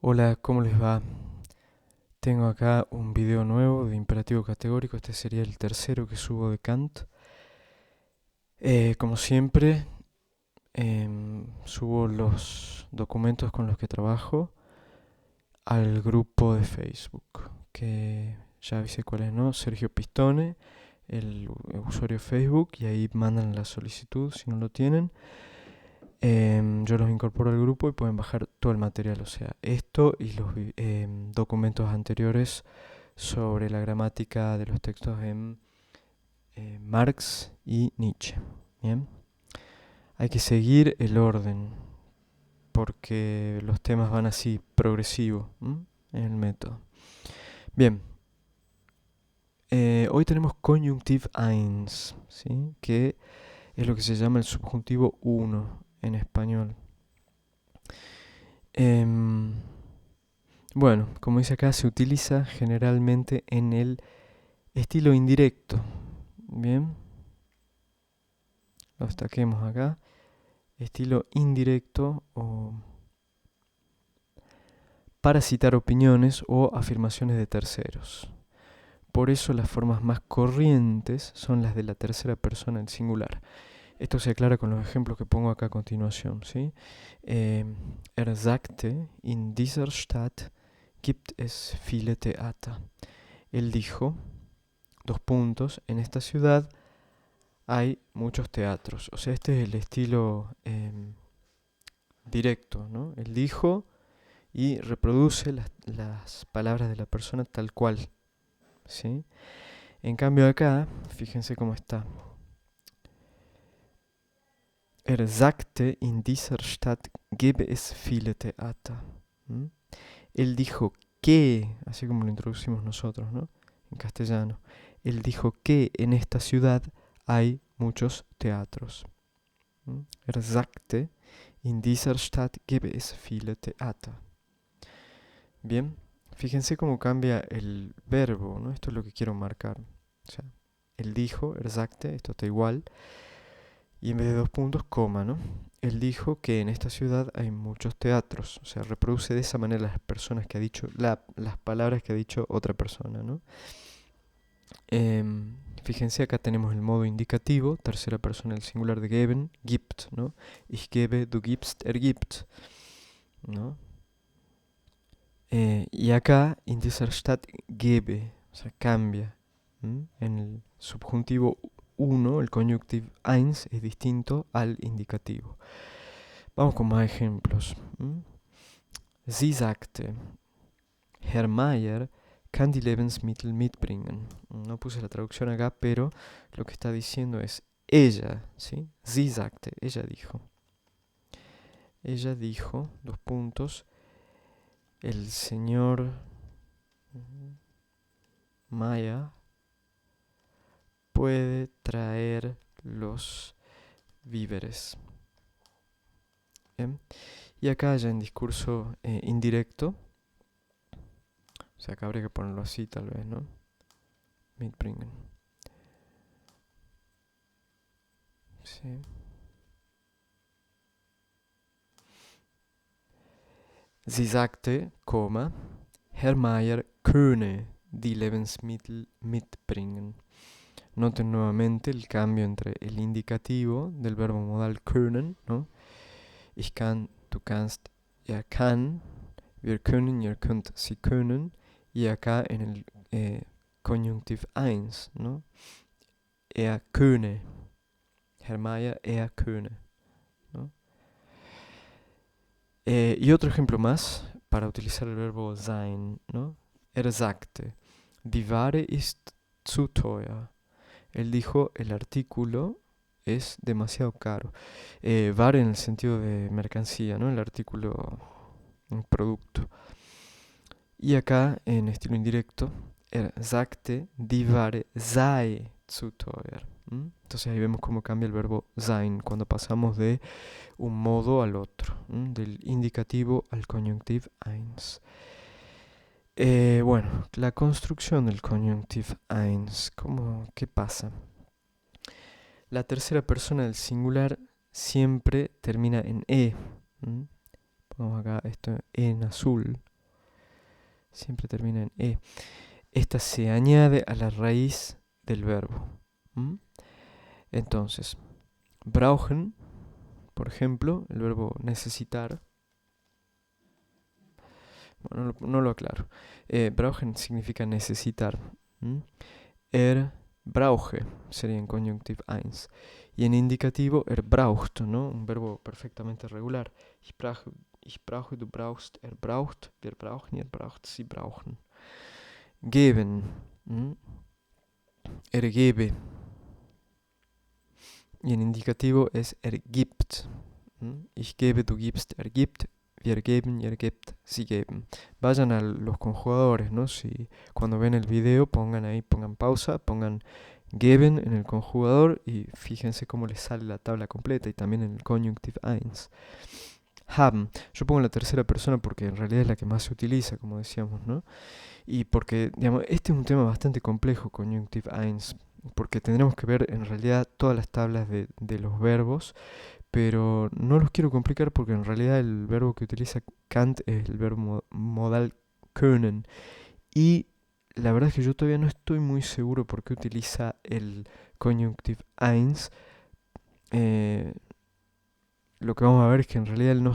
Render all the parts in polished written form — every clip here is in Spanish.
Hola, ¿cómo les va? Tengo acá un video nuevo de imperativo categórico. Este sería el tercero que subo de Kant. Como siempre, subo los documentos con los que trabajo al grupo de Facebook, que ya avisé cuál es, ¿no? Sergio Pistone, el usuario de Facebook, y ahí mandan la solicitud si no lo tienen. Yo los incorporo al grupo y pueden bajar todo el material, o sea, esto y los documentos anteriores sobre la gramática de los textos en Marx y Nietzsche. Bien, hay que seguir el orden porque los temas van así, progresivo, en el método. Bien, hoy tenemos Conjunctive eins, ¿sí? Que es lo que se llama el subjuntivo uno en español. Em, bueno, como dice acá, se utiliza generalmente en el estilo indirecto. Bien, lo destaquemos acá. Estilo indirecto o para citar opiniones o afirmaciones de terceros. Por eso las formas más corrientes son las de la tercera persona en singular. Esto se aclara con los ejemplos que pongo acá a continuación, ¿sí? Sagte, in dieser Stadt gibt es viele Theater. Él dijo, dos puntos, en esta ciudad hay muchos teatros. O sea, este es el estilo directo, ¿no? Él dijo y reproduce las palabras de la persona tal cual, ¿sí? En cambio acá, fíjense cómo está. Sagte, in dieser Stadt gebe es viele Theater. ¿Mm? Él dijo que, así como lo introducimos nosotros, ¿no? En castellano. Él dijo que en esta ciudad hay muchos teatros. ¿Mm? Sagte, in dieser Stadt gebe es viele Theater. Bien, fíjense cómo cambia el verbo, ¿no? Esto es lo que quiero marcar. O sea, él dijo, sagte, esto está igual, y en vez de dos puntos, coma, ¿no? Él dijo que en esta ciudad hay muchos teatros, o sea, reproduce de esa manera las personas que ha dicho, las palabras que ha dicho otra persona, ¿no? Fíjense, acá tenemos el modo indicativo, tercera persona del singular de geben, gibt, ¿no? Ich gebe, du gibst, gibt, ¿no? Y acá, in dieser Stadt gebe, o sea, cambia. En el subjuntivo uno, el conjunctive eins, es distinto al indicativo. Vamos con más ejemplos. Sie sagte, Herr Mayer kann die Lebensmittel mitbringen. No puse la traducción acá, pero lo que está diciendo es ella, ¿sí? Sie sagte, ella dijo. Ella dijo, dos puntos, el señor Maya puede traer los víveres. ¿Bien? Y acá ya en discurso indirecto, o sea, acá habría que ponerlo así tal vez, ¿no? Mitbringen. Sí. Sie sagte, Herr Mayer könne die Lebensmittel mitbringen. Noten nuevamente el cambio entre el indicativo del verbo modal können, ¿no? Ich kann, du kannst, er kann, wir können, ihr könnt, sie können. Y acá en el Konjunktiv eins, ¿no? Er könne. Herr Mayer, er könne. ¿No? Y otro ejemplo más para utilizar el verbo sein, ¿no? Sagte, die Ware ist zu teuer. Él dijo, el artículo es demasiado caro. Ware en el sentido de mercancía, ¿no? El artículo, un producto. Y acá, en estilo indirecto, sagte, die Ware sei zu teuer. Entonces ahí vemos cómo cambia el verbo sein cuando pasamos de un modo al otro, del indicativo al conjunctive eins. Bueno, la construcción del conjunctive eins, ¿qué pasa? La tercera persona del singular siempre termina en e. Pongamos acá esto en azul. siempre termina en E. Esta se añade a la raíz del verbo. ¿Mm? Entonces, brauchen, por ejemplo, el verbo necesitar. Bueno, no lo aclaro. Brauchen significa necesitar. ¿Mm? Brauche sería en conjunctive 1. Y en indicativo, braucht, ¿no? Un verbo perfectamente regular. Ich brauche, du brauchst, braucht, wir brauchen, ihr braucht, sie brauchen. Geben. ¿Mm? Gebe. Y en indicativo es gibt. ¿Mm? Ich gebe, du gibst, gibt. Wir geben, ihr gebt, sie geben. Vayan a los conjugadores, ¿no? Si cuando ven el video pongan pausa, pongan geben en el conjugador y fíjense cómo les sale la tabla completa y también en el conjunctive 1. Haben. Yo pongo la tercera persona porque en realidad es la que más se utiliza, como decíamos, ¿no? Y porque, digamos, este es un tema bastante complejo, conjunctive 1, porque tendremos que ver en realidad todas las tablas de los verbos, pero no los quiero complicar porque en realidad el verbo que utiliza Kant es el verbo modal können. Y la verdad es que yo todavía no estoy muy seguro por qué utiliza el conjunctive 1. Lo que vamos a ver es que en realidad él no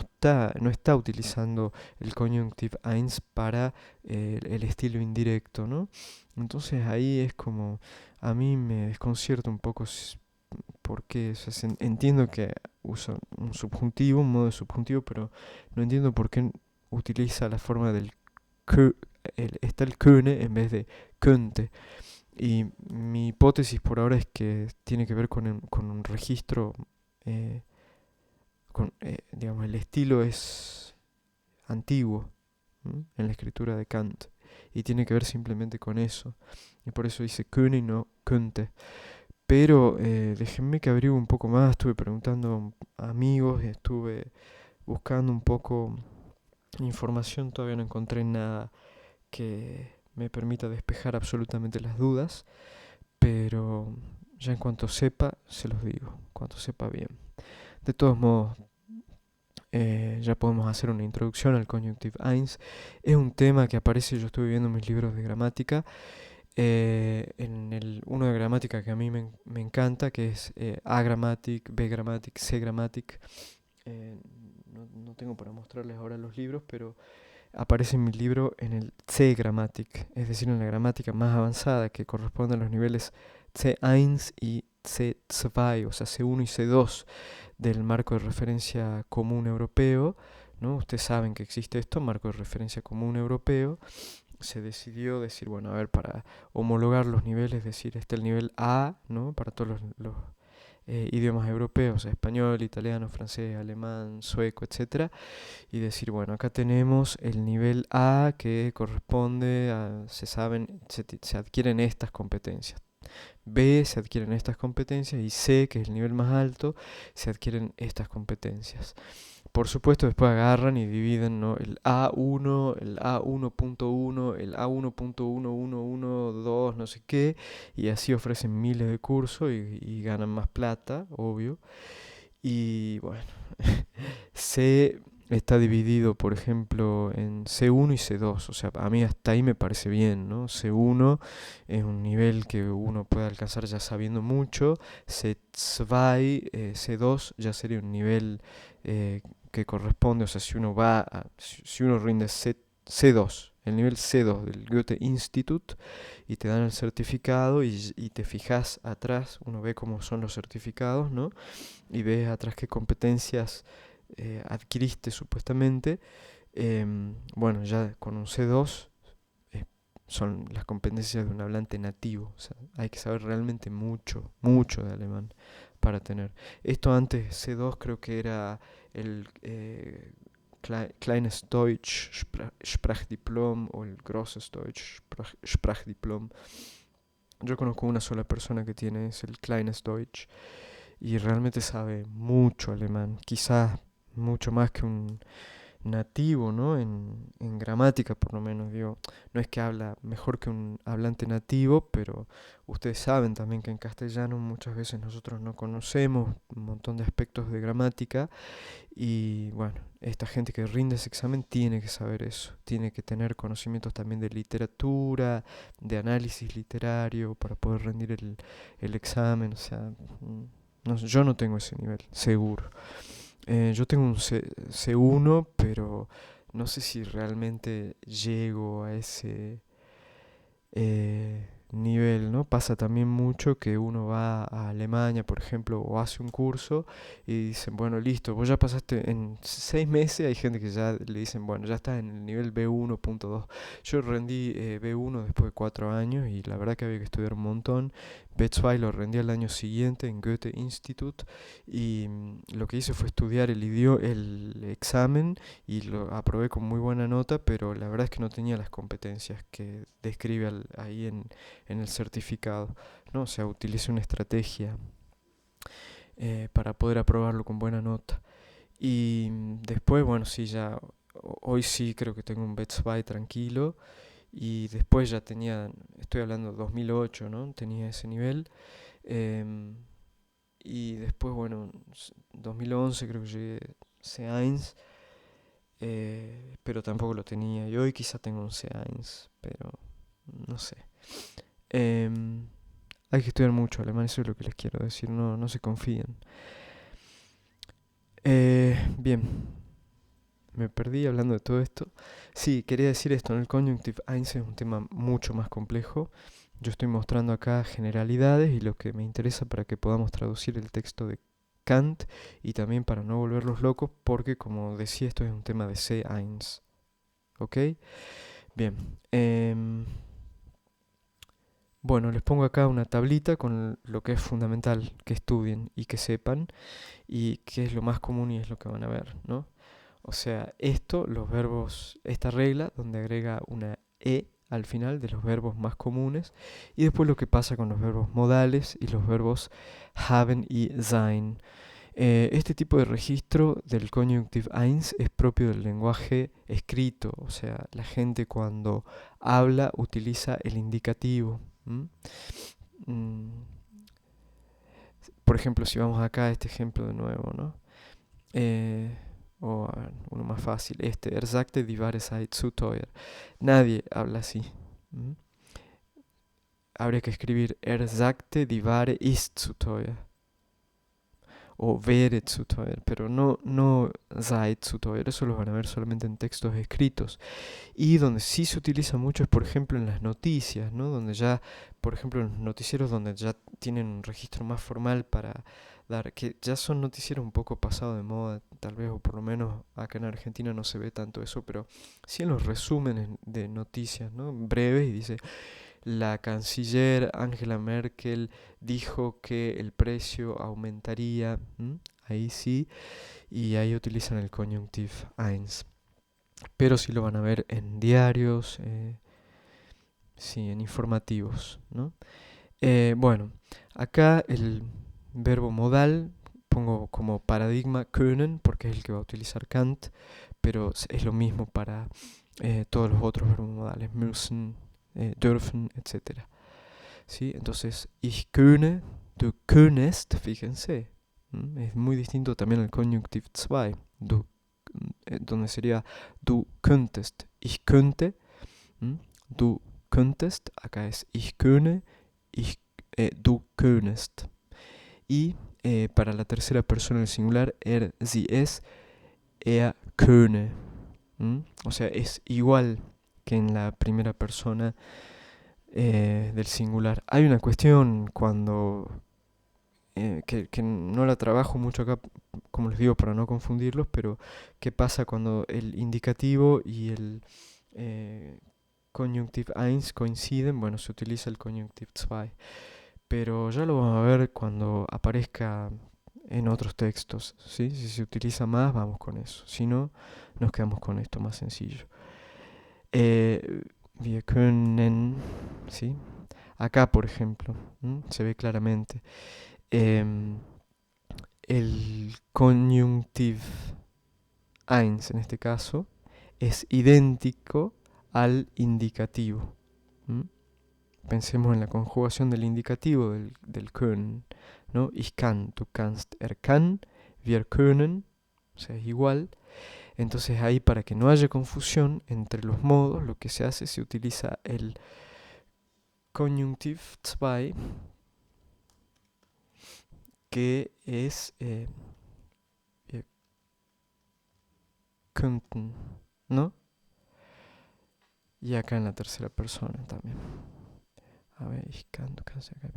está utilizando el conjunctive 1 para el estilo indirecto, ¿no? Entonces ahí es como, a mí me desconcierta un poco porque entiendo que usa un subjuntivo, un modo de subjuntivo, pero no entiendo por qué utiliza la forma del está el könnte en vez de könnte. Y mi hipótesis por ahora es que tiene que ver con un registro, digamos, el estilo es antiguo, en la escritura de Kant. Y tiene que ver simplemente con eso. Y por eso dice könne y no könnte. Pero déjenme que averigüe un poco más. Estuve preguntando a amigos, estuve buscando un poco información. Todavía no encontré nada que me permita despejar absolutamente las dudas. Pero ya en cuanto sepa, se los digo. En cuanto sepa bien. De todos modos, ya podemos hacer una introducción al conjunctive 1. Es un tema que aparece, yo estuve viendo mis libros de gramática. Uno de gramática que a mí me encanta, que es A-Grammatic, B-Grammatic, C-Grammatic. No tengo para mostrarles ahora los libros, pero aparece en mi libro en el C-Grammatic, es decir, en la gramática más avanzada, que corresponde a los niveles C1 y C2, o sea, C1 y C2 del marco de referencia común europeo, ¿no? Ustedes saben que existe esto, marco de referencia común europeo. Se decidió decir, bueno, a ver, para homologar los niveles, decir, el nivel A, ¿no? Para todos los idiomas europeos, español, italiano, francés, alemán, sueco, etcétera, y decir, bueno, acá tenemos el nivel A que corresponde a, se adquieren estas competencias. B se adquieren estas competencias y C, que es el nivel más alto, se adquieren estas competencias. Por supuesto, después agarran y dividen, ¿no? El A1, el A1.1, el A1.1112, no sé qué, y así ofrecen miles de cursos y ganan más plata, obvio. Y bueno, C está dividido, por ejemplo, en C1 y C2. O sea, a mí hasta ahí me parece bien, ¿no? C1 es un nivel que uno puede alcanzar ya sabiendo mucho. C2, C2 ya sería un nivel que corresponde, o sea, si uno rinde C2, el nivel C2 del Goethe Institut, y te dan el certificado y te fijas atrás, uno ve cómo son los certificados, ¿no? Y ves atrás qué competencias adquiriste supuestamente. Bueno, ya con un C2 son las competencias de un hablante nativo. O sea, hay que saber realmente mucho, mucho de alemán para tener. Esto antes C2 creo que era el Kleines Deutsch Sprachdiplom o el Grosses Deutsch Sprachdiplom. Yo conozco una sola persona que tiene, es el Kleines Deutsch, y realmente sabe mucho alemán, quizás mucho más que un nativo, ¿no? En gramática, por lo menos, digo, no es que habla mejor que un hablante nativo, pero ustedes saben también que en castellano muchas veces nosotros no conocemos un montón de aspectos de gramática y bueno, esta gente que rinde ese examen tiene que saber eso, tiene que tener conocimientos también de literatura, de análisis literario para poder rendir el examen, o sea, no, yo no tengo ese nivel, seguro. Yo tengo un C1, pero no sé si realmente llego a ese nivel, ¿no? Pasa también mucho que uno va a Alemania, por ejemplo, o hace un curso y dicen, bueno, listo, vos ya pasaste en 6 meses, hay gente que ya le dicen, bueno, ya estás en el nivel B1.2. Yo rendí B1 después de 4 años y la verdad que había que estudiar un montón. B2 lo rendí al año siguiente en Goethe Institut y lo que hice fue estudiar el examen y lo aprobé con muy buena nota, pero la verdad es que no tenía las competencias que describe ahí en el certificado, ¿no? O sea, utilicé una estrategia para poder aprobarlo con buena nota. Y después, bueno, sí, ya hoy sí creo que tengo un B2 tranquilo. Y después ya tenía, estoy hablando de 2008, ¿no? Tenía ese nivel. em, y después, bueno, 2011 creo que llegué C1, pero tampoco lo tenía. Y hoy quizá tengo un C1, pero no sé. Em, Hay que estudiar mucho alemán, eso es lo que les quiero decir, no, no se confíen. Bien, me perdí hablando de todo esto. Sí, quería decir esto, en el Conjunctive 1 es un tema mucho más complejo. Yo estoy mostrando acá generalidades y lo que me interesa para que podamos traducir el texto de Kant y también para no volverlos locos porque como decía esto es un tema de C1. ¿Ok? Bien. Bueno, les pongo acá una tablita con lo que es fundamental que estudien y que sepan y qué es lo más común y es lo que van a ver, ¿no? O sea, esto, los verbos, esta regla donde agrega una E al final de los verbos más comunes y después lo que pasa con los verbos modales y los verbos haben y sein. Este tipo de registro del Conjunctive 1 es propio del lenguaje escrito, o sea, la gente cuando habla utiliza el indicativo. ¿M? Mm, Por ejemplo, si vamos acá a este ejemplo de nuevo, ¿no? Eh, o a ver, uno más fácil, er sagte, die Ware sei zu teuer. Nadie habla así. ¿M? Habría que escribir, er sagte, die Ware ist zu teuer. O wäre zu teuer, pero no sei zu teuer, eso lo van a ver solamente en textos escritos. Y donde sí se utiliza mucho es, por ejemplo, en las noticias, ¿no? Donde ya, por ejemplo, en los noticieros donde ya tienen un registro más formal para dar, que ya son noticieros un poco pasados de moda, tal vez, o por lo menos acá en Argentina no se ve tanto eso, pero sí en los resúmenes de noticias, ¿no? Breves y dice, la canciller Angela Merkel dijo que el precio aumentaría, ¿m? Ahí sí, y ahí utilizan el conjunctive eins. Pero sí lo van a ver en diarios, sí, en informativos, ¿no? Bueno, acá el verbo modal pongo como paradigma können porque es el que va a utilizar Kant, pero es lo mismo para todos los otros verbos modales, müssen, dürfen, etcétera. ¿Sí? Entonces, ich könne, du könntest, fíjense, es muy distinto también al conjunctive 2, donde sería du könntest, ich könnte, du könntest, acá es ich könne, du könntest. Y para la tercera persona del singular, sie, es, er könne. O sea, es igual que en la primera persona del singular. Hay una cuestión cuando que no la trabajo mucho acá, como les digo, para no confundirlos, pero ¿qué pasa cuando el indicativo y el eh, conjunctive eins coinciden? Bueno, se utiliza el conjunctive 2, pero ya lo vamos a ver cuando aparezca en otros textos, ¿sí? Si se utiliza más, vamos con eso. Si no, nos quedamos con esto más sencillo. Wir können, ¿sí? Acá, por ejemplo, se ve claramente. em, el conjunctive eins en este caso, es idéntico al indicativo. ¿Mm? Pensemos en la conjugación del indicativo del können, ¿no? Ich kann, du kannst, kann, wir können, o sea, es igual. Entonces ahí, para que no haya confusión entre los modos, lo que se hace, se utiliza el Konjunktiv 2, que es wir könnten, ¿no? Y acá en la tercera persona también. A ver, ich kann, du kannst, wir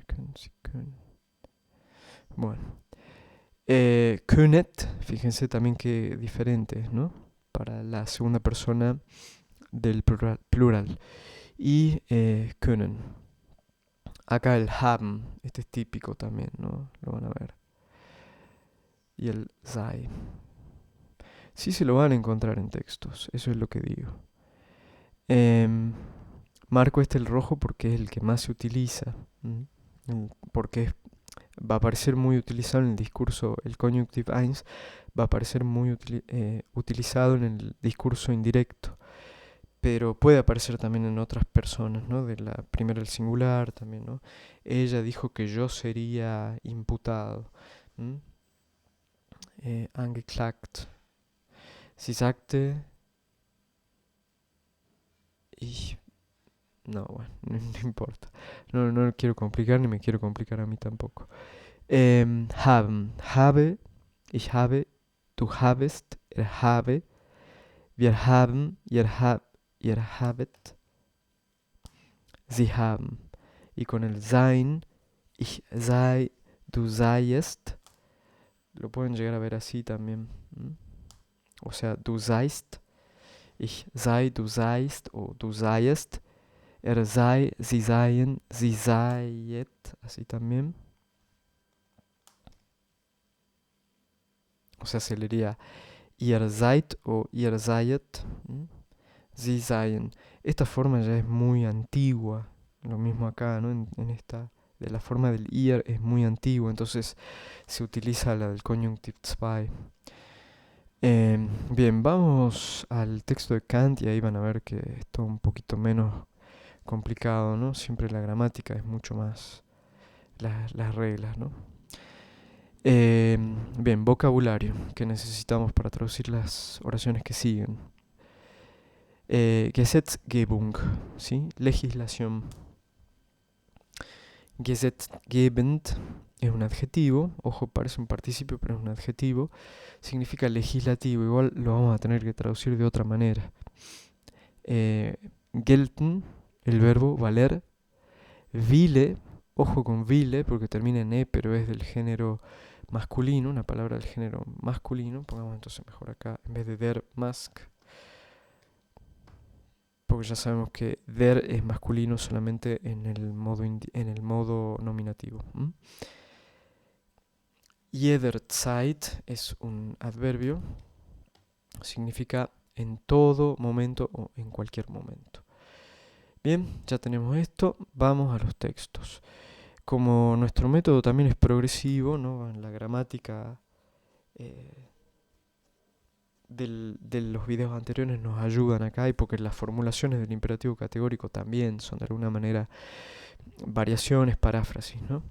können, sie können. Bueno. Könnet, fíjense también que diferente, ¿no? Para la segunda persona del plural. Y können. Acá el haben, este es típico también, ¿no? Lo van a ver. Y el sei. Sí se lo van a encontrar en textos, eso es lo que digo. Marco el rojo porque es el que más se utiliza. Porque va a aparecer muy utilizado en el discurso, el Konjunktiv 1 va a aparecer muy utilizado en el discurso indirecto, pero puede aparecer también en otras personas, ¿no? De la primera el singular también, ¿no? Ella dijo que yo sería imputado. Angeklagt. Sie sagte, ich... No, bueno, no importa. No quiero complicar, ni me quiero complicar a mí tampoco. Haben. Habe, ich habe, du habest, habe, wir haben, ihr habet, sie haben. Y con el sein, ich sei, du seiest, lo pueden llegar a ver así también. O sea, du seist, ich sei, du seist, o du seiest, sei, sie seien, sie seiet, así también. O sea, se leería ihr seid o ihr seiet, sie seien. Esta forma ya es muy antigua. Lo mismo acá, ¿no? En esta, de la forma del ihr es muy antigua, entonces se utiliza la del Konjunktiv 2. Bien, vamos al texto de Kant y ahí van a ver que es todo un poquito menos complicado, ¿no? Siempre la gramática es mucho más las reglas, ¿no? Bien, vocabulario que necesitamos para traducir las oraciones que siguen. Gesetzgebung, ¿sí? Legislación. Gesetzgebend es un adjetivo, ojo, parece un participio, pero es un adjetivo. Significa legislativo, igual lo vamos a tener que traducir de otra manera. Gelten, el verbo valer. Wille, ojo con Wille, porque termina en E, pero es del género masculino, una palabra del género masculino. Pongamos entonces mejor acá, en vez de der Mask, porque ya sabemos que der es masculino solamente en el modo nominativo. Jederzeit es un adverbio, significa en todo momento o en cualquier momento. Bien, ya tenemos esto, vamos a los textos. Como nuestro método también es progresivo, ¿no? En la gramática de los videos anteriores nos ayudan acá, y porque las formulaciones del imperativo categórico también son de alguna manera variaciones, paráfrasis, ¿no?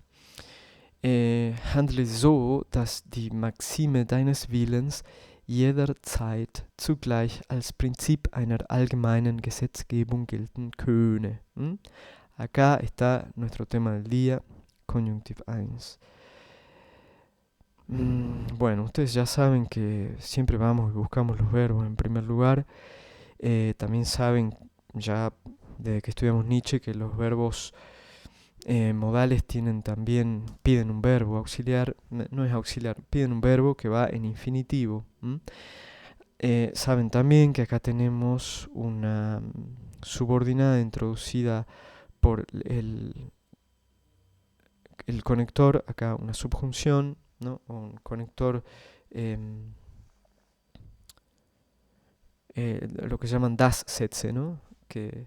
Handle so, dass die Maxime deines Willens jederzeit zugleich als Prinzip einer allgemeinen Gesetzgebung gelten könne. Acá está nuestro tema del día, Konjunktiv 1. Bueno, ustedes ya saben que siempre vamos y buscamos los verbos en primer lugar. También saben, ya desde que estudiamos Nietzsche, que los verbos modales piden un verbo auxiliar, no es auxiliar, piden un verbo que va en infinitivo. Saben también que acá tenemos una subordinada introducida por el conector, acá una subjunción, ¿no? O un conector, lo que llaman das Sätze, ¿no? Que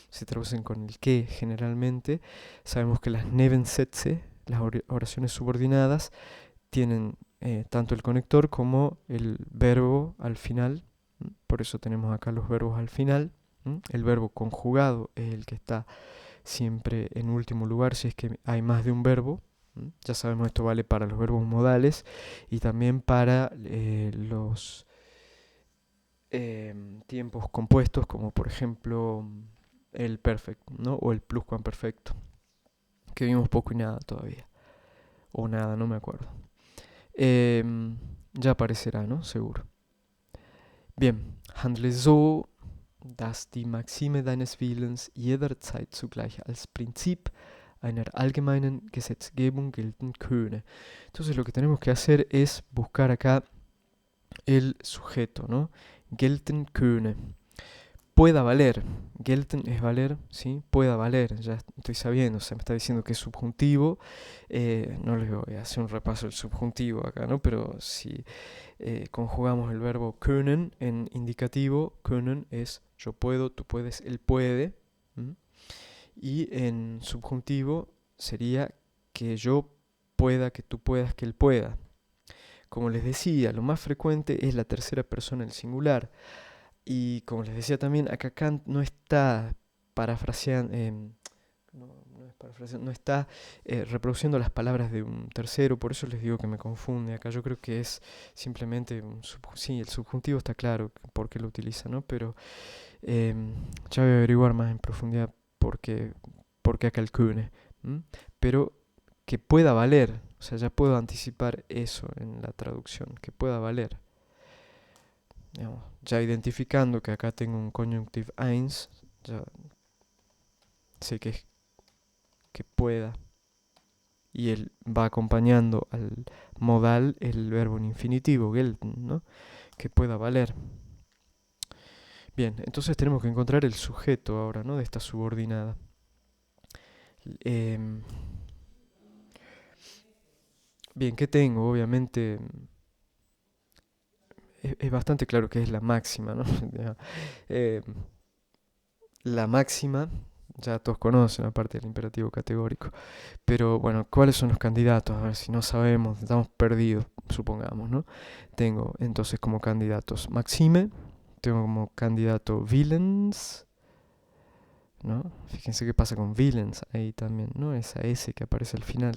se traducen con el que generalmente. Sabemos que las Nebensätze, las oraciones subordinadas, tienen tanto el conector como el verbo al final. Por eso tenemos acá los verbos al final. El verbo conjugado es el que está siempre en último lugar si es que hay más de un verbo. Ya sabemos, esto vale para los verbos modales y también para los tiempos compuestos, como por ejemplo el perfect, ¿no? O el pluscuamperfecto, que vimos poco y nada todavía. O nada, no me acuerdo. Ya aparecerá, ¿no? Seguro. Bien, handle so, dass die Maxime deines Willens jederzeit zugleich als Prinzip einer allgemeinen Gesetzgebung gelten könne. Entonces lo que tenemos que hacer es buscar acá el sujeto, ¿no? Gelten könne. Pueda valer. Gelten es valer, ¿sí? Pueda valer, ya estoy sabiendo, se me está diciendo que es subjuntivo. No les voy a hacer un repaso del subjuntivo acá, ¿no? Pero si conjugamos el verbo können en indicativo, können es yo puedo, tú puedes, él puede. Y en subjuntivo sería que yo pueda, que tú puedas, que él pueda. Como les decía, lo más frecuente es la tercera persona del singular. Y como les decía también, acá Kant no está parafraseando, no está reproduciendo las palabras de un tercero, por eso les digo que me confunde. Acá yo creo que es simplemente sí, el subjuntivo está claro por qué lo utiliza, ¿no? Pero ya voy a averiguar más en profundidad por qué acá el Kühne. Pero que pueda valer, o sea, ya puedo anticipar eso en la traducción, que pueda valer. Digamos, ya identificando que acá tengo un conjunctive eins, ya sé que es que pueda. Y él va acompañando al modal el verbo en infinitivo, gelten, ¿no? Que pueda valer. Bien, entonces tenemos que encontrar el sujeto ahora, ¿no? De esta subordinada. Bien, ¿qué tengo? Obviamente es bastante claro que es la máxima, ¿no? La máxima, ya todos conocen, aparte del imperativo categórico. Pero bueno, ¿cuáles son los candidatos? A ver, si no sabemos, estamos perdidos, supongamos, ¿no? Tengo entonces como candidatos Maxime, tengo como candidato Willens, ¿no? Fíjense qué pasa con Willens ahí también, ¿no? Esa S que aparece al final.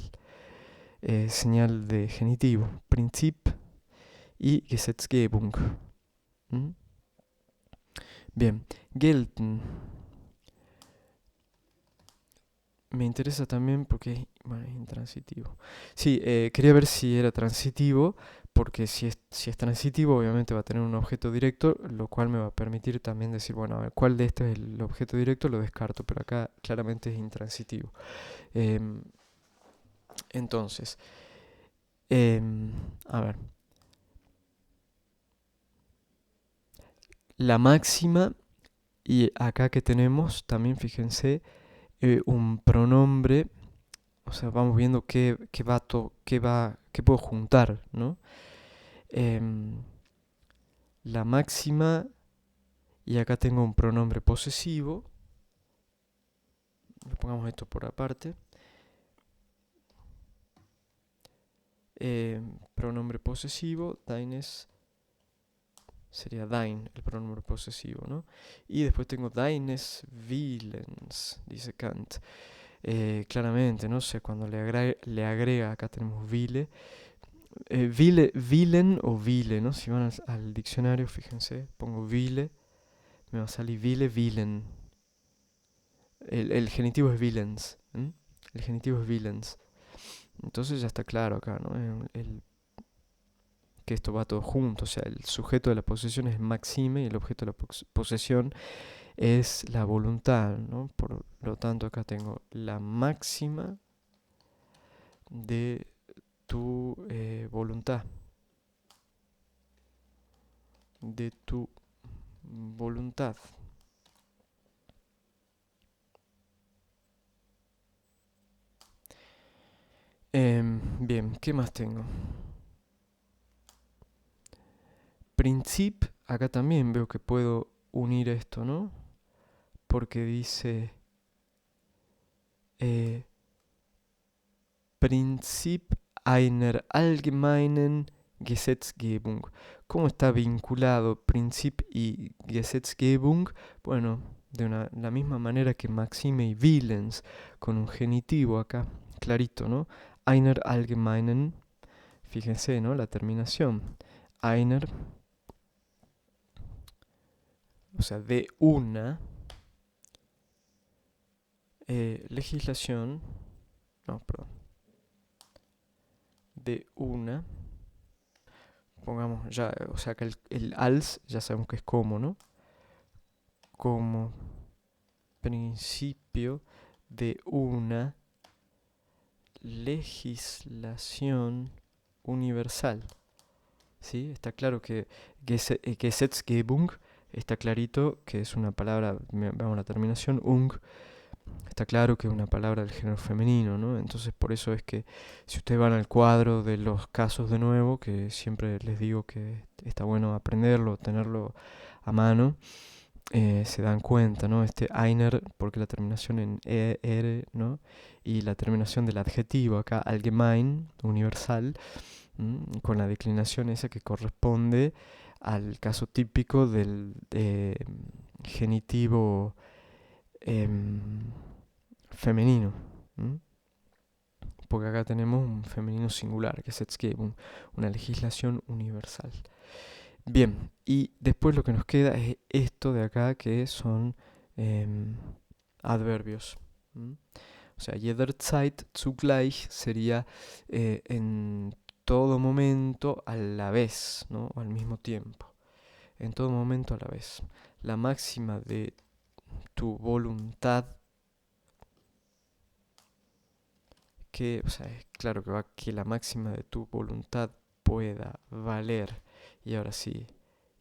Señal de genitivo. Prinzip y Gesetzgebung. Bien, gelten. Me interesa también porque bueno, es intransitivo. Sí, quería ver si era transitivo, porque si es transitivo obviamente va a tener un objeto directo, lo cual me va a permitir también decir, bueno, a ver, ¿cuál de estos es el objeto directo? Lo descarto, pero acá claramente es intransitivo. Entonces, a ver, la máxima, y acá que tenemos, también fíjense, un pronombre, o sea, vamos viendo qué puedo juntar, ¿no? La máxima, y acá tengo un pronombre posesivo, pongamos esto por aparte. Pronombre posesivo, deines sería dein, el pronombre posesivo, ¿no? Y después tengo deines willens, dice Kant. Claramente, no sé, cuando le agrega, acá tenemos wille, willen o wille, ¿no? Si van al diccionario, fíjense, pongo wille, me va a salir wille, willen. El genitivo es willens. El genitivo es willens. Entonces ya está claro acá, ¿no? Que esto va todo junto. O sea, el sujeto de la posesión es Maxime y el objeto de la posesión es la voluntad, ¿no? Por lo tanto, acá tengo la máxima de tu voluntad. De tu voluntad. Bien, ¿qué más tengo? Princip, acá también veo que puedo unir esto, ¿no? Porque dice Princip einer allgemeinen Gesetzgebung. ¿Cómo está vinculado Prinzip y Gesetzgebung? Bueno, de la misma manera que Maxime y Willens, con un genitivo acá, clarito, ¿no? Einer allgemeinen, fíjense, ¿no? La terminación. Einer, o sea, de una legislación, no, perdón, de una, pongamos ya, o sea, que el als ya sabemos que es como, ¿no? Como principio de una legislación universal. ¿Sí? Está claro que Gesetzgebung, está clarito que es una palabra, vamos a la terminación, está claro que es una palabra del género femenino, ¿no? Entonces por eso es que si ustedes van al cuadro de los casos de nuevo, que siempre les digo que está bueno aprenderlo, tenerlo a mano, se dan cuenta, ¿no? Este einer, porque la terminación en er, ¿no? Y la terminación del adjetivo acá, allgemein, universal, con la declinación esa que corresponde al caso típico del genitivo femenino. Porque acá tenemos un femenino singular, que es Gesetzgebung, una legislación universal. Bien, y después lo que nos queda es esto de acá, que son adverbios. O sea, jederzeit zugleich sería en todo momento a la vez, ¿no? O al mismo tiempo. En todo momento a la vez. La máxima de tu voluntad, que, o sea, es claro que va que la máxima de tu voluntad pueda valer. Y ahora sí,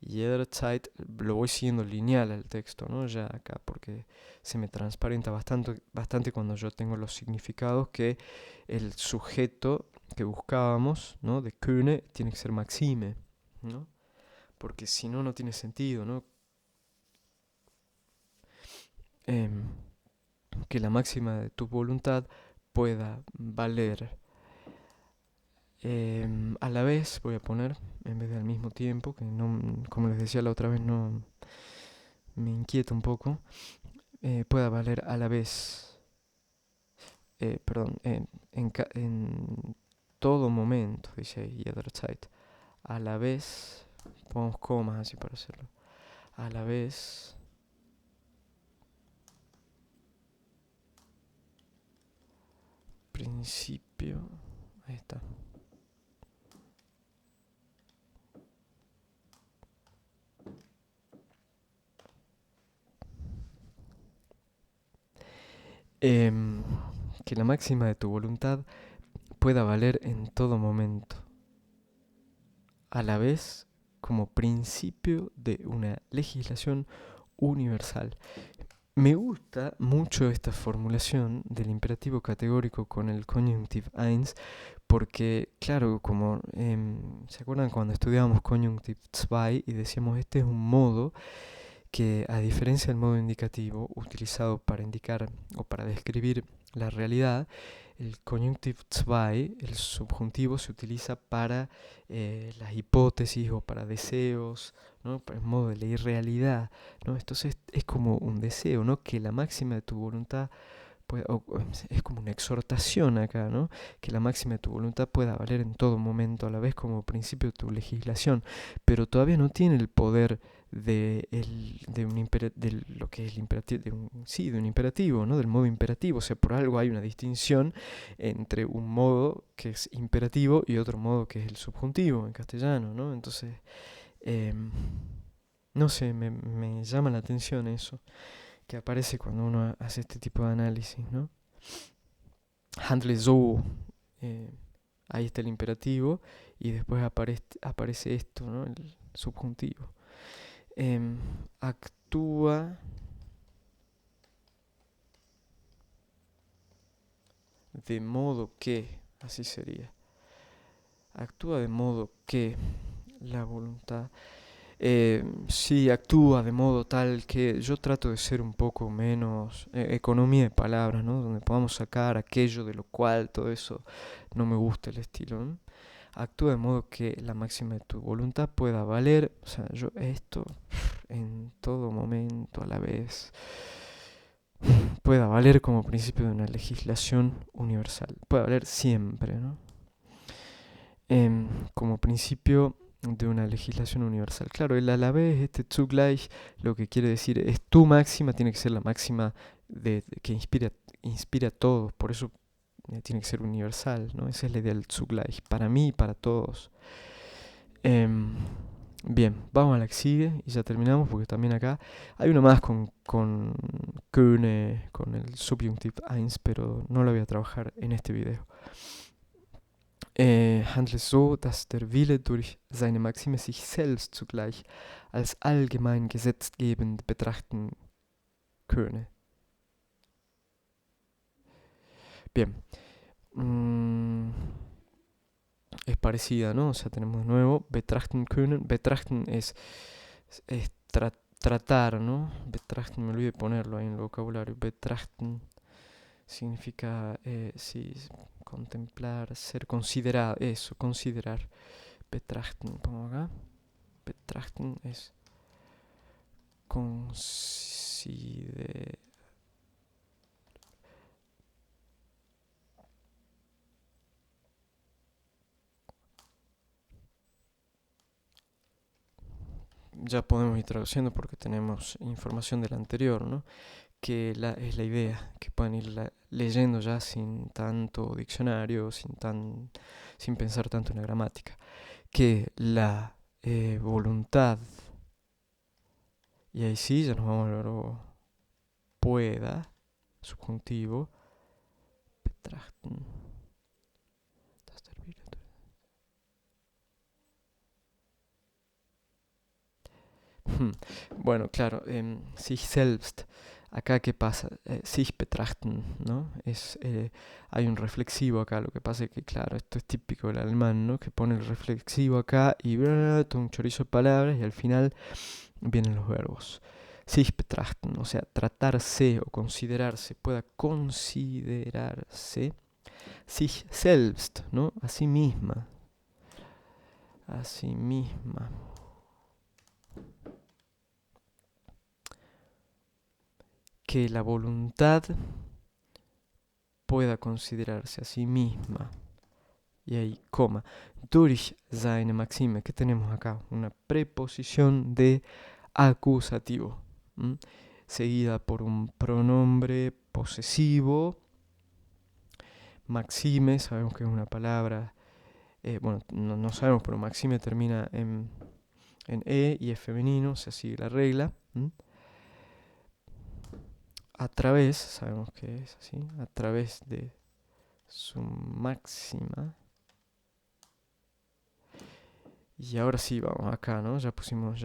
jederzeit, lo voy siguiendo lineal al texto, ¿no? Ya acá, porque se me transparenta bastante cuando yo tengo los significados que el sujeto que buscábamos, ¿no? De Kühne tiene que ser Maxime, ¿no? Porque si no, no tiene sentido, ¿no? Em, que la máxima de tu voluntad pueda valer. A la vez voy a poner, en vez de al mismo tiempo, que no, como les decía la otra vez, no me inquieta un poco, pueda valer a la vez, perdón, en todo momento, dice ahí jederzeit. A la vez, pongamos comas así para hacerlo. A la vez, principio, ahí está. Que la máxima de tu voluntad pueda valer en todo momento, a la vez como principio de una legislación universal. Me gusta mucho esta formulación del imperativo categórico con el Konjunktiv 1 porque, claro, como ¿se acuerdan cuando estudiábamos Konjunktiv 2 y decíamos este es un modo que, a diferencia del modo indicativo utilizado para indicar o para describir la realidad, el Konjunktiv 2, el subjuntivo, se utiliza para las hipótesis o para deseos, ¿no? Para el modo de la irrealidad, ¿no? Entonces es como un deseo, ¿no? Que la máxima de tu voluntad es como una exhortación acá, ¿no? Que la máxima de tu voluntad pueda valer en todo momento, a la vez como principio de tu legislación, pero todavía no tiene el poder de lo que es el imperativo, de un imperativo, ¿no? Del modo imperativo. O sea, por algo hay una distinción entre un modo que es imperativo y otro modo que es el subjuntivo en castellano, ¿no? Entonces, no sé, me llama la atención eso, que aparece cuando uno hace este tipo de análisis, ¿no? Handle so, ahí está el imperativo y después aparece esto, ¿no? El subjuntivo. Actúa de modo que, así sería, actúa de modo que la voluntad, Sí, actúa de modo tal que yo trato de ser un poco menos economía de palabras, ¿no? Donde podamos sacar aquello de lo cual todo eso no me gusta el estilo, ¿no? Actúa de modo que la máxima de tu voluntad pueda valer, o sea, yo esto en todo momento a la vez pueda valer como principio de una legislación universal, puede valer siempre, ¿no? Como principio de una legislación universal. Claro, el a la vez, este zugleich, lo que quiere decir es tu máxima, tiene que ser la máxima que inspira a todos, por eso tiene que ser universal, ¿no? Esa es la idea del zugleich, para mí y para todos. Em, Bien, vamos a la que sigue y ya terminamos porque también acá hay uno más con Köhne, con el Subjunctiv 1, pero no lo voy a trabajar en este video. Handelt so, dass der Wille durch seine Maxime sich selbst zugleich als allgemein gesetzgebend betrachten könne. Bien. Es parecida, ¿no? O sea, tenemos de nuevo betrachten können. Betrachten es tratar, ¿no? Betrachten, me olvidé de ponerlo ahí en el vocabulario. Betrachten significa, sí, contemplar, ser considerado, eso, considerar. Betrachten, pongo acá. Betrachten es considerar. Ya podemos ir traduciendo porque tenemos información del anterior, ¿no? Que es la idea, que puedan ir leyendo ya sin tanto diccionario, sin pensar tanto en la gramática. Que la voluntad, y ahí sí, ya nos vamos al verbo pueda, subjuntivo, betrachten. Bueno, claro, sich selbst. Acá, ¿qué pasa? Sich betrachten, ¿no? Hay un reflexivo acá. Lo que pasa es que, claro, esto es típico del alemán, ¿no? Que pone el reflexivo acá y todo un chorizo de palabras y al final vienen los verbos. Sich betrachten, o sea, tratarse o considerarse, pueda considerarse. Sich selbst, ¿no? A sí misma. A sí misma. Que la voluntad pueda considerarse a sí misma. Y ahí, coma. Durch seine Maxime. ¿Qué tenemos acá? Una preposición de acusativo. Seguida por un pronombre posesivo. Maxime, sabemos que es una palabra. Bueno, no sabemos, pero Maxime termina en E y es femenino, o sea, sigue la regla. A través, sabemos que es así, a través de su máxima. Y ahora sí, vamos acá, ¿no? Ya pusimos,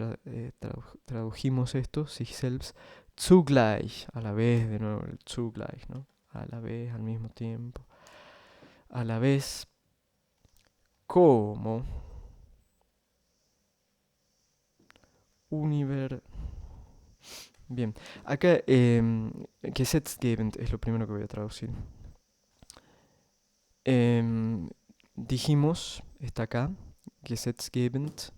tradujimos esto, sich selbst, zugleich, a la vez, de nuevo el zugleich, ¿no? A la vez, al mismo tiempo. A la vez, como Bien, acá gesetzgebend es lo primero que voy a traducir. Dijimos, está acá, gesetzgebend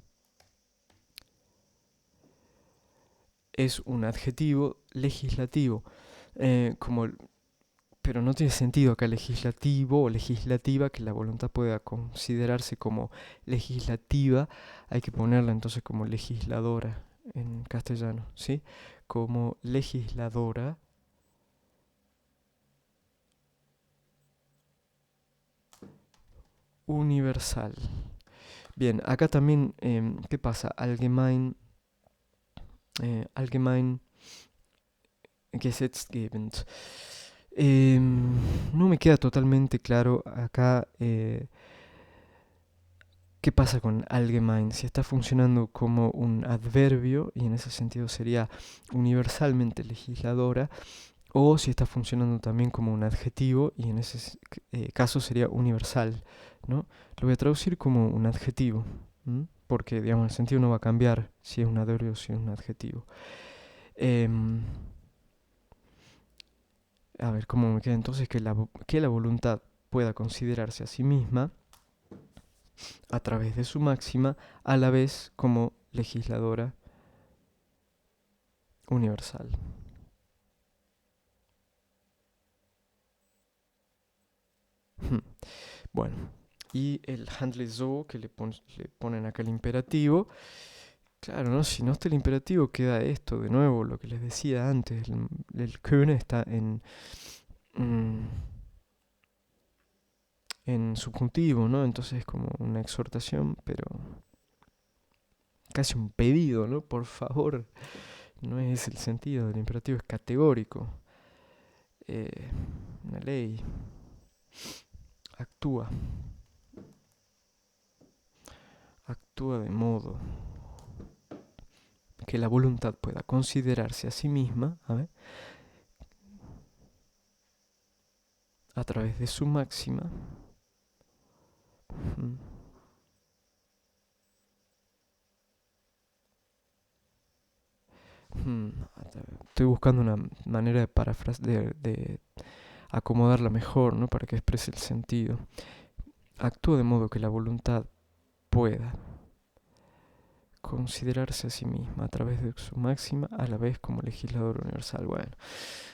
es un adjetivo legislativo, pero no tiene sentido acá legislativo o legislativa, que la voluntad pueda considerarse como legislativa, hay que ponerla entonces como legisladora en castellano, ¿sí? Como legisladora universal. Bien, acá también, ¿qué pasa? Allgemein gesetzgebend. No me queda totalmente claro acá qué pasa con allgemein, si está funcionando como un adverbio y en ese sentido sería universalmente legisladora, o si está funcionando también como un adjetivo y en ese caso sería universal, ¿no? Lo voy a traducir como un adjetivo. porque, digamos, el sentido no va a cambiar si es un adverbio o si es un adjetivo. Em, a ver, ¿cómo me queda entonces? Que la voluntad pueda considerarse a sí misma a través de su máxima, a la vez como legisladora universal. Bueno, y el Handle so, que le ponen acá el imperativo. Claro, ¿no? Si no está el imperativo, queda esto, de nuevo, lo que les decía antes. El können está mm, en subjuntivo, ¿no? Entonces es como una exhortación, pero casi un pedido, ¿no? Por favor. No es el sentido del imperativo, es categórico. Una ley. Actúa. Actúa de modo que la voluntad pueda considerarse a sí misma, a ver, a través de su máxima. Mm, Estoy buscando una manera de de acomodarla mejor, ¿no? Para que exprese el sentido. Actúa de modo que la voluntad pueda considerarse a sí misma a través de su máxima, a la vez como legislador universal. Bueno,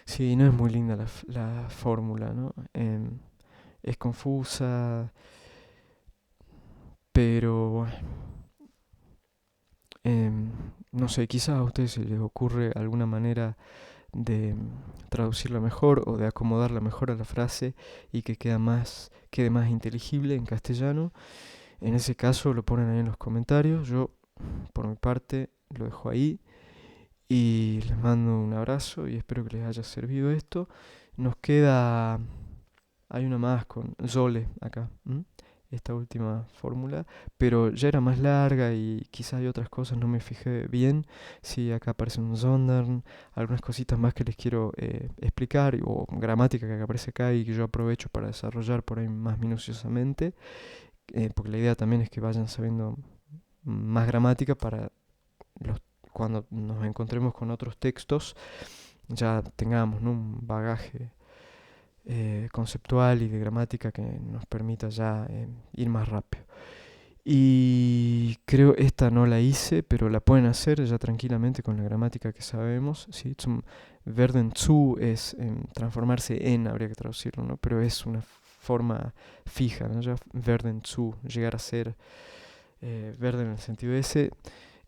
sí, no es muy linda la fórmula, ¿no? Es confusa, pero bueno, no sé, quizás a ustedes se les ocurre alguna manera de traducirla mejor o de acomodarla mejor a la frase y que quede más inteligible en castellano. En ese caso lo ponen ahí en los comentarios. Yo, por mi parte, lo dejo ahí y les mando un abrazo y espero que les haya servido esto. Nos queda, hay una más con Zole acá, esta última fórmula, pero ya era más larga y quizás hay otras cosas, no me fijé bien. Sí, acá aparece un sondern, algunas cositas más que les quiero explicar, o gramática que aparece acá y que yo aprovecho para desarrollar por ahí más minuciosamente, porque la idea también es que vayan sabiendo más gramática para los, cuando nos encontremos con otros textos ya tengamos, ¿no?, un bagaje conceptual y de gramática que nos permita ya ir más rápido. Y creo esta no la hice, pero la pueden hacer ya tranquilamente con la gramática que sabemos. ¿Sí? Zum werden zu es transformarse en, habría que traducirlo, ¿no? Pero es una forma fija, ¿no? Ya werden zu, llegar a ser Verden en el sentido ese.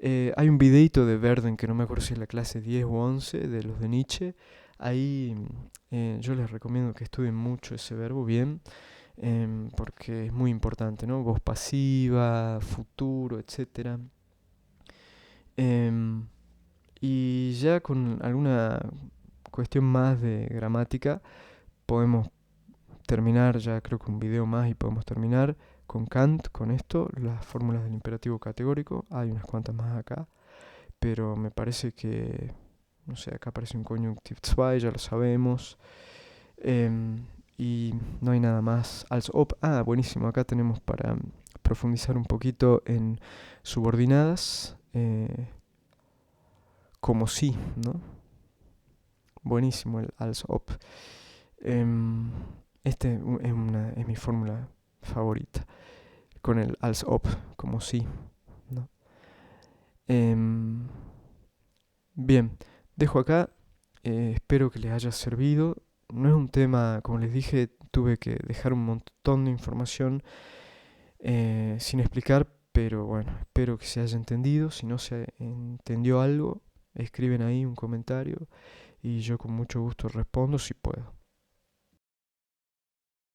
Hay un videito de Verden que no me acuerdo si es la clase 10 o 11 de los de Nietzsche. Ahí yo les recomiendo que estudien mucho ese verbo bien, porque es muy importante, ¿no? Voz pasiva, futuro, etcétera. Em, y ya con alguna cuestión más de gramática podemos terminar, ya creo que un video más y podemos terminar con Kant, con esto, las fórmulas del imperativo categórico. Hay unas cuantas más acá, pero me parece que, no sé, acá aparece un conjunctive 2, ya lo sabemos. Y no hay nada más. Als ob, buenísimo, acá tenemos para profundizar un poquito en subordinadas, como si, ¿no? Buenísimo el als ob. Em, este es mi fórmula favorita, con el als ob, como si, ¿no? Em, bien, dejo acá, espero que les haya servido. No es un tema, como les dije, tuve que dejar un montón de información sin explicar, pero bueno, espero que se haya entendido. Si no se entendió algo, escriben ahí un comentario y yo con mucho gusto respondo si puedo.